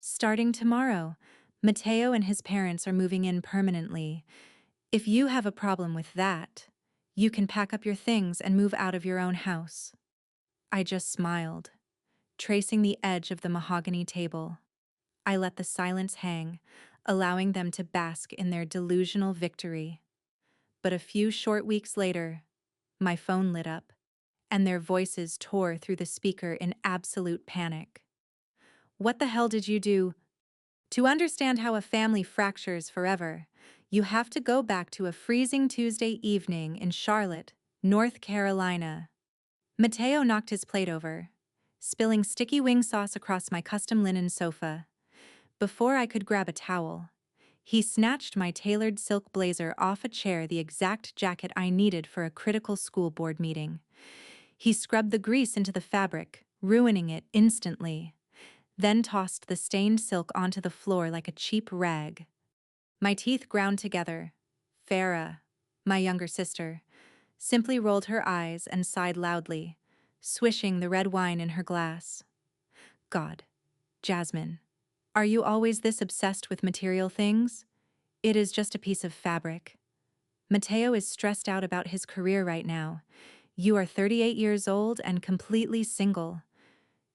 Starting tomorrow, Mateo and his parents are moving in permanently. If you have a problem with that, you can pack up your things and move out of your own house. I just smiled, tracing the edge of the mahogany table. I let the silence hang, allowing them to bask in their delusional victory. But a few short weeks later, my phone lit up, and their voices tore through the speaker in absolute panic. What the hell did you do? To understand how a family fractures forever, you have to go back to a freezing Tuesday evening in Charlotte, North Carolina. Mateo knocked his plate over, spilling sticky wing sauce across my custom linen sofa. Before I could grab a towel, he snatched my tailored silk blazer off a chair, the exact jacket I needed for a critical school board meeting. He scrubbed the grease into the fabric, ruining it instantly, then tossed the stained silk onto the floor like a cheap rag. My teeth ground together. Farah, my younger sister, simply rolled her eyes and sighed loudly, swishing the red wine in her glass. God, Jasmine, are you always this obsessed with material things? It is just a piece of fabric. Mateo is stressed out about his career right now. You are 38 years old and completely single.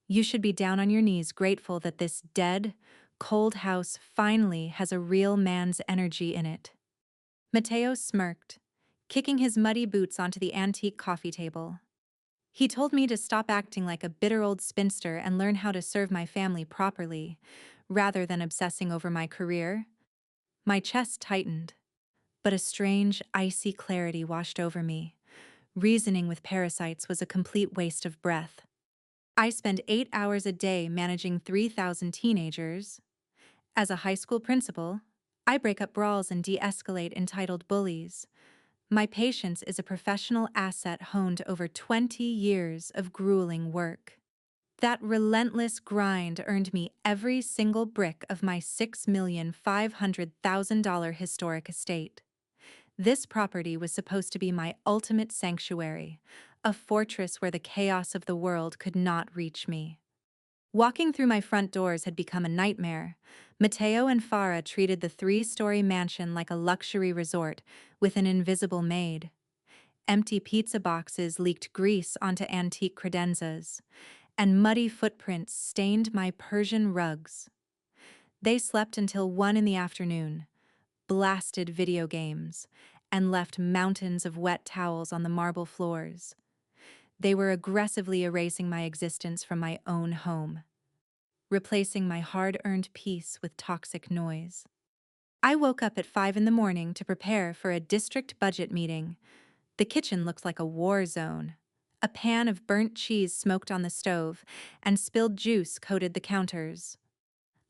You should be down on your knees grateful that this dead, cold house finally has a real man's energy in it. Mateo smirked, kicking his muddy boots onto the antique coffee table. He told me to stop acting like a bitter old spinster and learn how to serve my family properly, rather than obsessing over my career. My chest tightened, but a strange, icy clarity washed over me. Reasoning with parasites was a complete waste of breath. I spend 8 hours a day managing 3,000 teenagers. As a high school principal, I break up brawls and de-escalate entitled bullies. My patience is a professional asset honed over 20 years of grueling work. That relentless grind earned me every single brick of my $6,500,000 historic estate. This property was supposed to be my ultimate sanctuary, a fortress where the chaos of the world could not reach me. Walking through my front doors had become a nightmare. Mateo and Farah treated the 3-story mansion like a luxury resort with an invisible maid. Empty pizza boxes leaked grease onto antique credenzas, and muddy footprints stained my Persian rugs. They slept until 1 in the afternoon, blasted video games, and left mountains of wet towels on the marble floors. They were aggressively erasing my existence from my own home, replacing my hard-earned peace with toxic noise. I woke up at 5 in the morning to prepare for a district budget meeting. The kitchen looked like a war zone. A pan of burnt cheese smoked on the stove, and spilled juice coated the counters.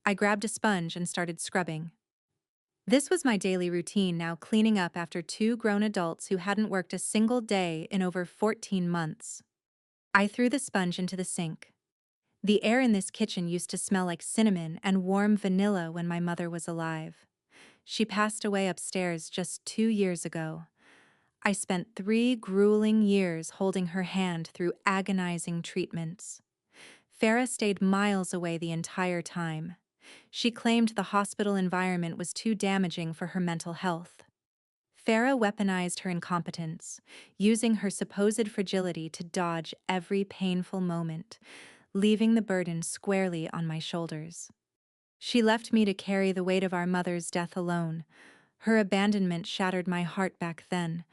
I grabbed a sponge and started scrubbing. This was my daily routine now, cleaning up after 2 grown adults who hadn't worked a single day in over 14 months. I threw the sponge into the sink. The air in this kitchen used to smell like cinnamon and warm vanilla when my mother was alive. She passed away upstairs just 2 years ago. I spent 3 grueling years holding her hand through agonizing treatments. Farah stayed miles away the entire time. She claimed the hospital environment was too damaging for her mental health. Farah weaponized her incompetence, using her supposed fragility to dodge every painful moment, leaving the burden squarely on my shoulders. She left me to carry the weight of our mother's death alone. Her abandonment shattered my heart back then,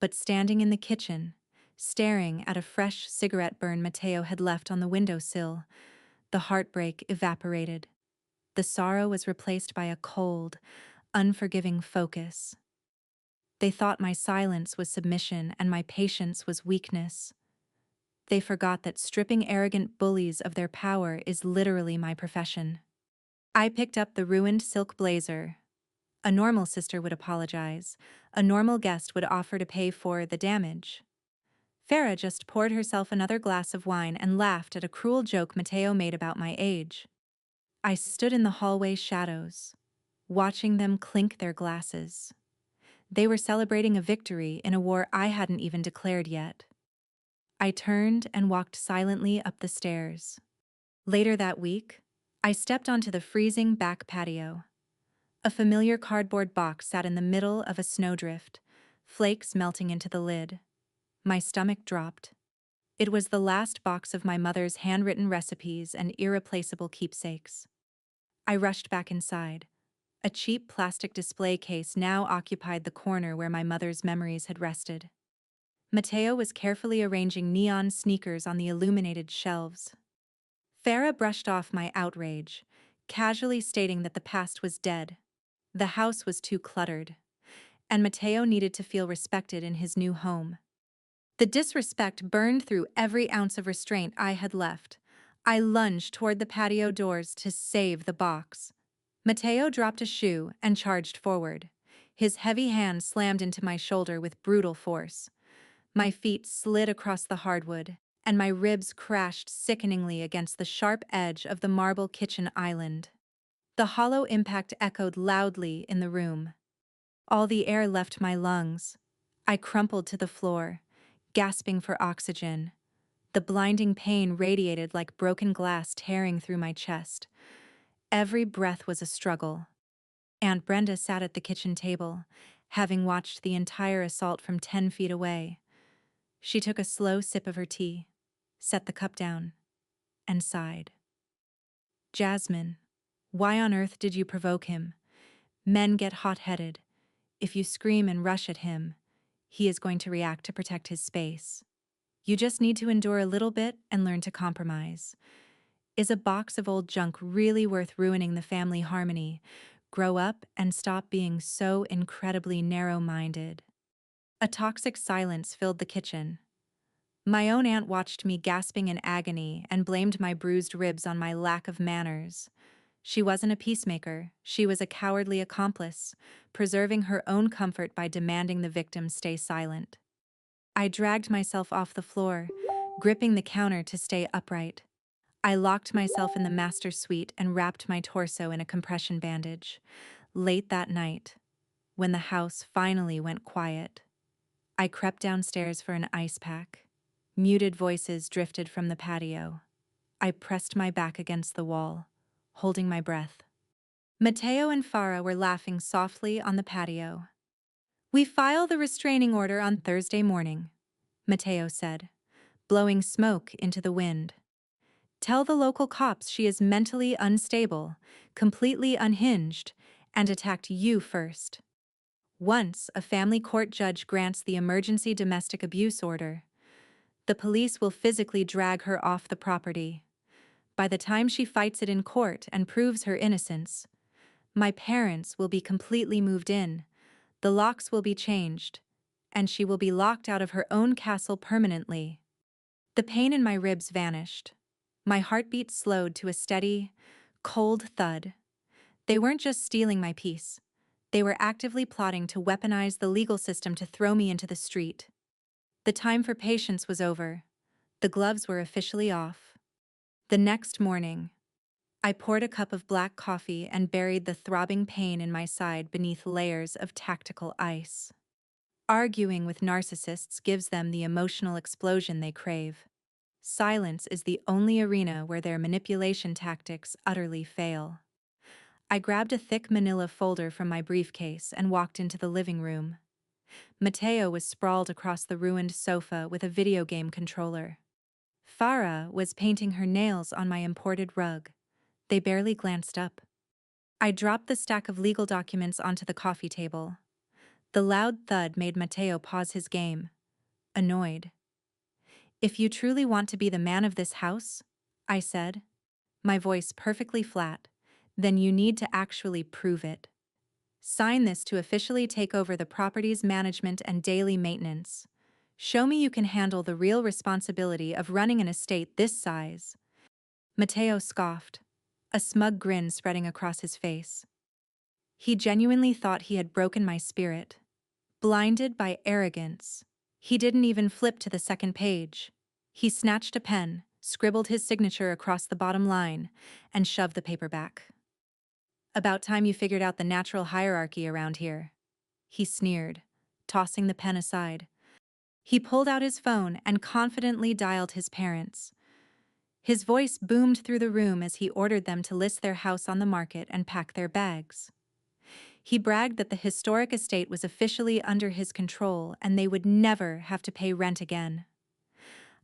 but standing in the kitchen, staring at a fresh cigarette burn Mateo had left on the windowsill, the heartbreak evaporated. The sorrow was replaced by a cold, unforgiving focus. They thought my silence was submission and my patience was weakness. They forgot that stripping arrogant bullies of their power is literally my profession. I picked up the ruined silk blazer. A normal sister would apologize. A normal guest would offer to pay for the damage. Farah just poured herself another glass of wine and laughed at a cruel joke Mateo made about my age. I stood in the hallway shadows, watching them clink their glasses. They were celebrating a victory in a war I hadn't even declared yet. I turned and walked silently up the stairs. Later that week, I stepped onto the freezing back patio. A familiar cardboard box sat in the middle of a snowdrift, flakes melting into the lid. My stomach dropped. It was the last box of my mother's handwritten recipes and irreplaceable keepsakes. I rushed back inside. A cheap plastic display case now occupied the corner where my mother's memories had rested. Mateo was carefully arranging neon sneakers on the illuminated shelves. Farah brushed off my outrage, casually stating that the past was dead. The house was too cluttered, and Mateo needed to feel respected in his new home. The disrespect burned through every ounce of restraint I had left. I lunged toward the patio doors to save the box. Mateo dropped a shoe and charged forward. His heavy hand slammed into my shoulder with brutal force. My feet slid across the hardwood, and my ribs crashed sickeningly against the sharp edge of the marble kitchen island. The hollow impact echoed loudly in the room. All the air left my lungs. I crumpled to the floor, gasping for oxygen. The blinding pain radiated like broken glass tearing through my chest. Every breath was a struggle. Aunt Brenda sat at the kitchen table, having watched the entire assault from 10 feet away. She took a slow sip of her tea, set the cup down, and sighed. Jasmine, why on earth did you provoke him? Men get hot-headed. If you scream and rush at him, he is going to react to protect his space. You just need to endure a little bit and learn to compromise. Is a box of old junk really worth ruining the family harmony? Grow up and stop being so incredibly narrow-minded. A toxic silence filled the kitchen. My own aunt watched me gasping in agony and blamed my bruised ribs on my lack of manners. She wasn't a peacemaker, she was a cowardly accomplice, preserving her own comfort by demanding the victim stay silent. I dragged myself off the floor, gripping the counter to stay upright. I locked myself in the master suite and wrapped my torso in a compression bandage. Late that night, when the house finally went quiet, I crept downstairs for an ice pack. Muted voices drifted from the patio. I pressed my back against the wall, holding my breath. Mateo and Farah were laughing softly on the patio. "We file the restraining order on Thursday morning," Mateo said, blowing smoke into the wind. "Tell the local cops she is mentally unstable, completely unhinged, and attacked you first. Once a family court judge grants the emergency domestic abuse order, the police will physically drag her off the property. By the time she fights it in court and proves her innocence, my parents will be completely moved in, the locks will be changed, and she will be locked out of her own castle permanently." The pain in my ribs vanished. My heartbeat slowed to a steady, cold thud. They weren't just stealing my peace. They were actively plotting to weaponize the legal system to throw me into the street. The time for patience was over. The gloves were officially off. The next morning, I poured a cup of black coffee and buried the throbbing pain in my side beneath layers of tactical ice. Arguing with narcissists gives them the emotional explosion they crave. Silence is the only arena where their manipulation tactics utterly fail. I grabbed a thick manila folder from my briefcase and walked into the living room. Mateo was sprawled across the ruined sofa with a video game controller. Farah was painting her nails on my imported rug. They barely glanced up. I dropped the stack of legal documents onto the coffee table. The loud thud made Mateo pause his game, annoyed. "If you truly want to be the man of this house," I said, my voice perfectly flat, "then you need to actually prove it. Sign this to officially take over the property's management and daily maintenance. Show me you can handle the real responsibility of running an estate this size." Mateo scoffed, a smug grin spreading across his face. He genuinely thought he had broken my spirit. Blinded by arrogance, he didn't even flip to the second page. He snatched a pen, scribbled his signature across the bottom line, and shoved the paper back. "About time you figured out the natural hierarchy around here," he sneered, tossing the pen aside. He pulled out his phone and confidently dialed his parents. His voice boomed through the room as he ordered them to list their house on the market and pack their bags. He bragged that the historic estate was officially under his control and they would never have to pay rent again.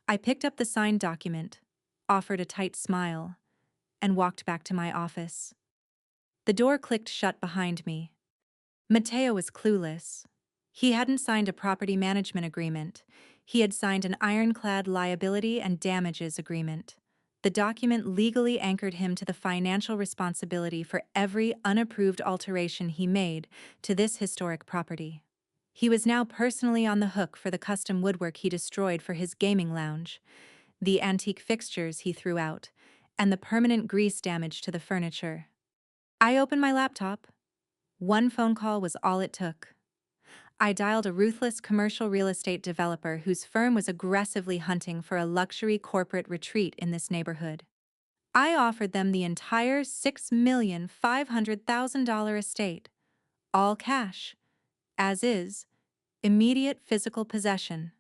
I picked up the signed document, offered a tight smile, and walked back to my office. The door clicked shut behind me. Matteo was clueless. He hadn't signed a property management agreement. He had signed an ironclad liability and damages agreement. The document legally anchored him to the financial responsibility for every unapproved alteration he made to this historic property. He was now personally on the hook for the custom woodwork he destroyed for his gaming lounge, the antique fixtures he threw out, and the permanent grease damage to the furniture. I opened my laptop. One phone call was all it took. I dialed a ruthless commercial real estate developer whose firm was aggressively hunting for a luxury corporate retreat in this neighborhood. I offered them the entire $6,500,000 estate, all cash, as is, immediate physical possession.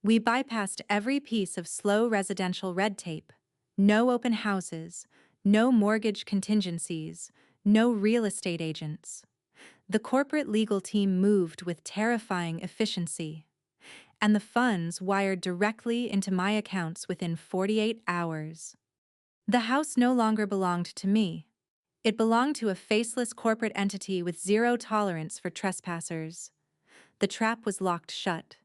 We bypassed every piece of slow residential red tape. No open houses, no mortgage contingencies, no real estate agents. The corporate legal team moved with terrifying efficiency, and the funds wired directly into my accounts within 48 hours. The house no longer belonged to me. It belonged to a faceless corporate entity with zero tolerance for trespassers. The trap was locked shut.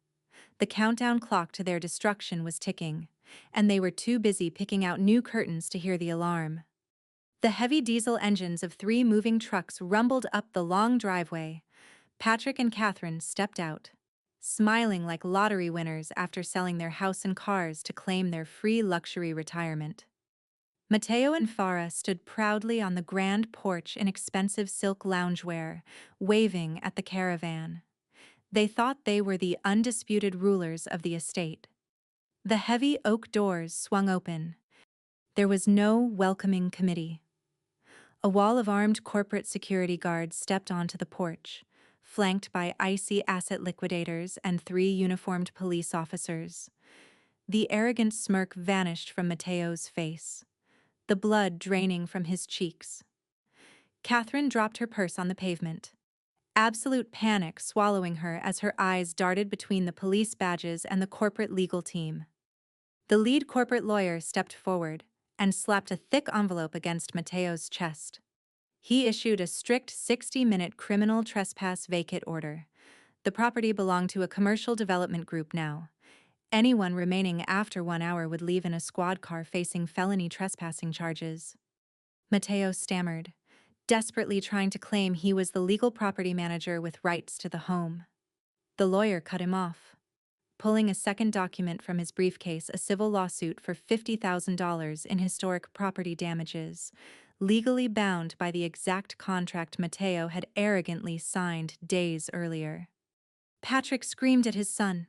The countdown clock to their destruction was ticking, and they were too busy picking out new curtains to hear the alarm. The heavy diesel engines of 3 moving trucks rumbled up the long driveway. Patrick and Catherine stepped out, smiling like lottery winners after selling their house and cars to claim their free luxury retirement. Matteo and Farah stood proudly on the grand porch in expensive silk loungewear, waving at the caravan. They thought they were the undisputed rulers of the estate. The heavy oak doors swung open. There was no welcoming committee. A wall of armed corporate security guards stepped onto the porch, flanked by icy asset liquidators and 3 uniformed police officers. The arrogant smirk vanished from Matteo's face, the blood draining from his cheeks. Catherine dropped her purse on the pavement, absolute panic swallowing her as her eyes darted between the police badges and the corporate legal team. The lead corporate lawyer stepped forward and slapped a thick envelope against Matteo's chest. He issued a strict 60-minute criminal trespass vacate order. The property belonged to a commercial development group now. Anyone remaining after 1 hour would leave in a squad car facing felony trespassing charges. Matteo stammered, desperately trying to claim he was the legal property manager with rights to the home. The lawyer cut him off, pulling a second document from his briefcase, a civil lawsuit for $50,000 in historic property damages, legally bound by the exact contract Matteo had arrogantly signed days earlier. Patrick screamed at his son.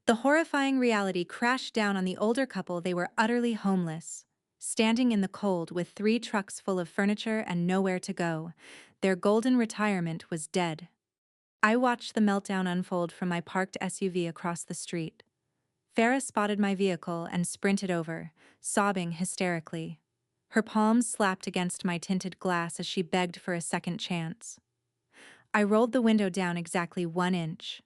The horrifying reality crashed down on the older couple. They were utterly homeless, standing in the cold with 3 trucks full of furniture and nowhere to go. Their golden retirement was dead. I watched the meltdown unfold from my parked SUV across the street. Farah spotted my vehicle and sprinted over, sobbing hysterically. Her palms slapped against my tinted glass as she begged for a second chance. I rolled the window down exactly 1 inch.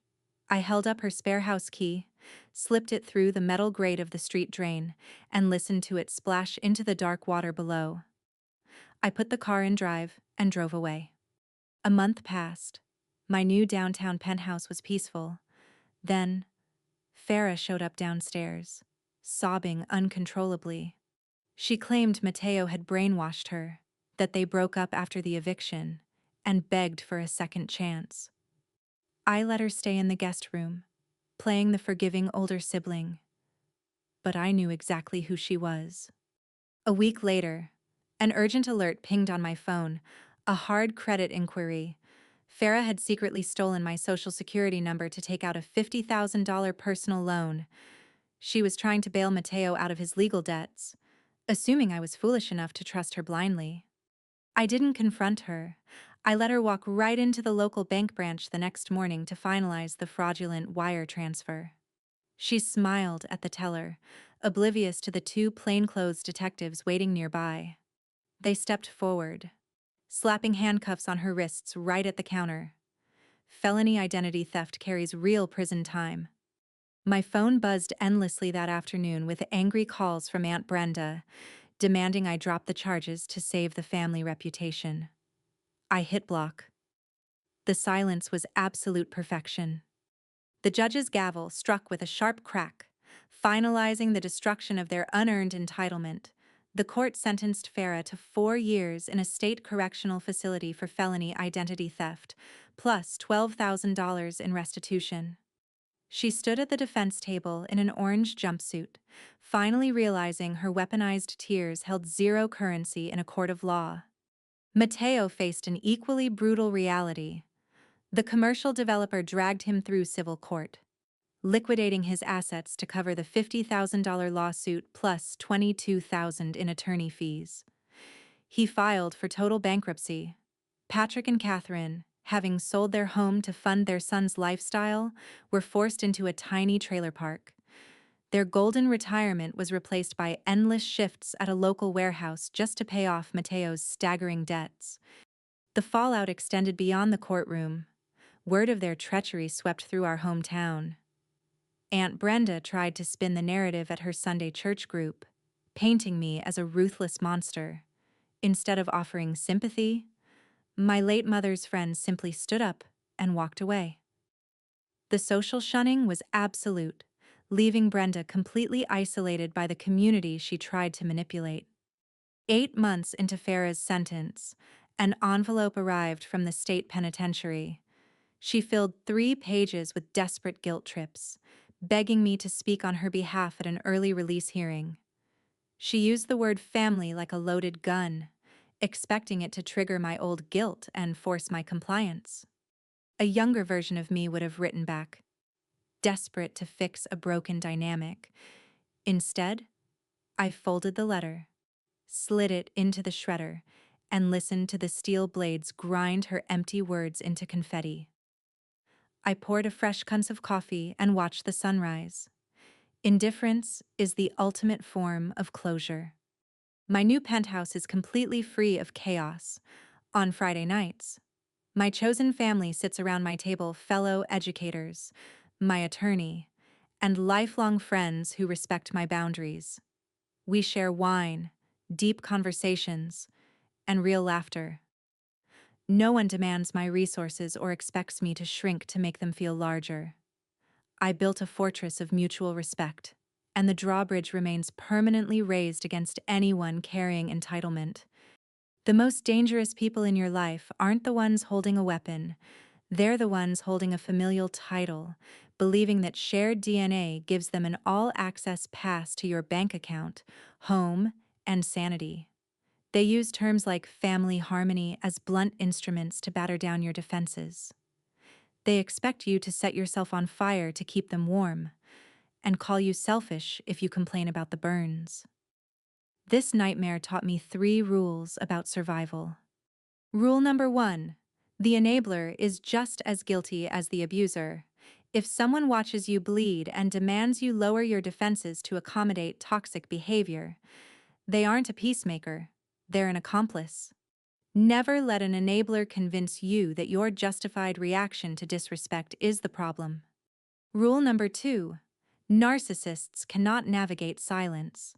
I held up her spare house key, slipped it through the metal grate of the street drain, and listened to it splash into the dark water below. I put the car in drive and drove away. A month passed. My new downtown penthouse was peaceful. Then, Farah showed up downstairs, sobbing uncontrollably. She claimed Matteo had brainwashed her, that they broke up after the eviction, and begged for a second chance. I let her stay in the guest room, playing the forgiving older sibling. But I knew exactly who she was. A week later, an urgent alert pinged on my phone, a hard credit inquiry. Farah had secretly stolen my social security number to take out a $50,000 personal loan. She was trying to bail Matteo out of his legal debts, assuming I was foolish enough to trust her blindly. I didn't confront her. I let her walk right into the local bank branch the next morning to finalize the fraudulent wire transfer. She smiled at the teller, oblivious to the two plainclothes detectives waiting nearby. They stepped forward, slapping handcuffs on her wrists right at the counter. Felony identity theft carries real prison time. My phone buzzed endlessly that afternoon with angry calls from Aunt Brenda, demanding I drop the charges to save the family reputation. I hit block. The silence was absolute perfection. The judge's gavel struck with a sharp crack, finalizing the destruction of their unearned entitlement. The court sentenced Farah to 4 years in a state correctional facility for felony identity theft, plus $12,000 in restitution. She stood at the defense table in an orange jumpsuit, finally realizing her weaponized tears held zero currency in a court of law. Mateo faced an equally brutal reality. The commercial developer dragged him through civil court, liquidating his assets to cover the $50,000 lawsuit plus $22,000 in attorney fees. He filed for total bankruptcy. Patrick and Catherine, having sold their home to fund their son's lifestyle, were forced into a tiny trailer park. Their golden retirement was replaced by endless shifts at a local warehouse just to pay off Mateo's staggering debts. The fallout extended beyond the courtroom. Word of their treachery swept through our hometown. Aunt Brenda tried to spin the narrative at her Sunday church group, painting me as a ruthless monster. Instead of offering sympathy, my late mother's friends simply stood up and walked away. The social shunning was absolute, leaving Brenda completely isolated by the community she tried to manipulate. 8 months into Farah's sentence, an envelope arrived from the state penitentiary. She filled 3 pages with desperate guilt trips, begging me to speak on her behalf at an early release hearing. She used the word family like a loaded gun, expecting it to trigger my old guilt and force my compliance. A younger version of me would have written back, desperate to fix a broken dynamic. Instead, I folded the letter, slid it into the shredder, and listened to the steel blades grind her empty words into confetti. I poured a fresh cup of coffee and watched the sunrise. Indifference is the ultimate form of closure. My new penthouse is completely free of chaos. On Friday nights, my chosen family sits around my table, fellow educators, my attorney, and lifelong friends who respect my boundaries. We share wine, deep conversations, and real laughter. No one demands my resources or expects me to shrink to make them feel larger. I built a fortress of mutual respect, and the drawbridge remains permanently raised against anyone carrying entitlement. The most dangerous people in your life aren't the ones holding a weapon. They're the ones holding a familial title, believing that shared DNA gives them an all-access pass to your bank account, home, and sanity. They use terms like family harmony as blunt instruments to batter down your defenses. They expect you to set yourself on fire to keep them warm, and call you selfish if you complain about the burns. This nightmare taught me 3 rules about survival. Rule number 1: the enabler is just as guilty as the abuser. If someone watches you bleed and demands you lower your defenses to accommodate toxic behavior, they aren't a peacemaker, they're an accomplice. Never let an enabler convince you that your justified reaction to disrespect is the problem. Rule number 2: narcissists cannot navigate silence.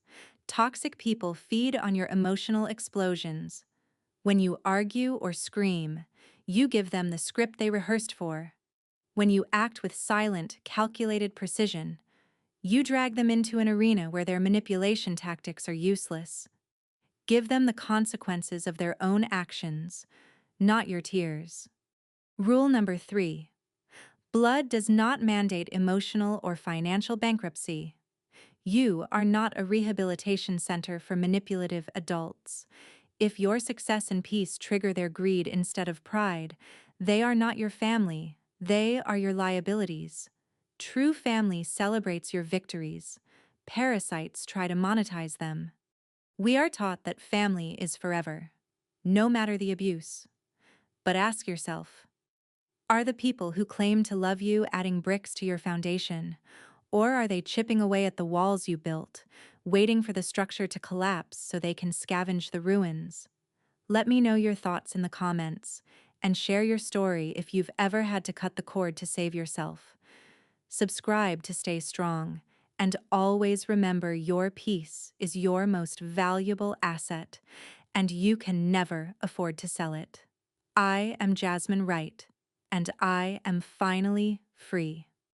Toxic people feed on your emotional explosions. When you argue or scream, you give them the script they rehearsed for. When you act with silent, calculated precision, you drag them into an arena where their manipulation tactics are useless. Give them the consequences of their own actions, not your tears. Rule number 3: blood does not mandate emotional or financial bankruptcy. You are not a rehabilitation center for manipulative adults. If your success and peace trigger their greed instead of pride, they are not your family, they are your liabilities. True family celebrates your victories. Parasites try to monetize them. We are taught that family is forever, no matter the abuse. But ask yourself, are the people who claim to love you adding bricks to your foundation, Or are they chipping away at the walls you built, waiting for the structure to collapse so they can scavenge the ruins? Let me know your thoughts in the comments, and share your story if you've ever had to cut the cord to save yourself. Subscribe to stay strong, and always remember your peace is your most valuable asset, and you can never afford to sell it. I am Jasmine Wright, and I am finally free.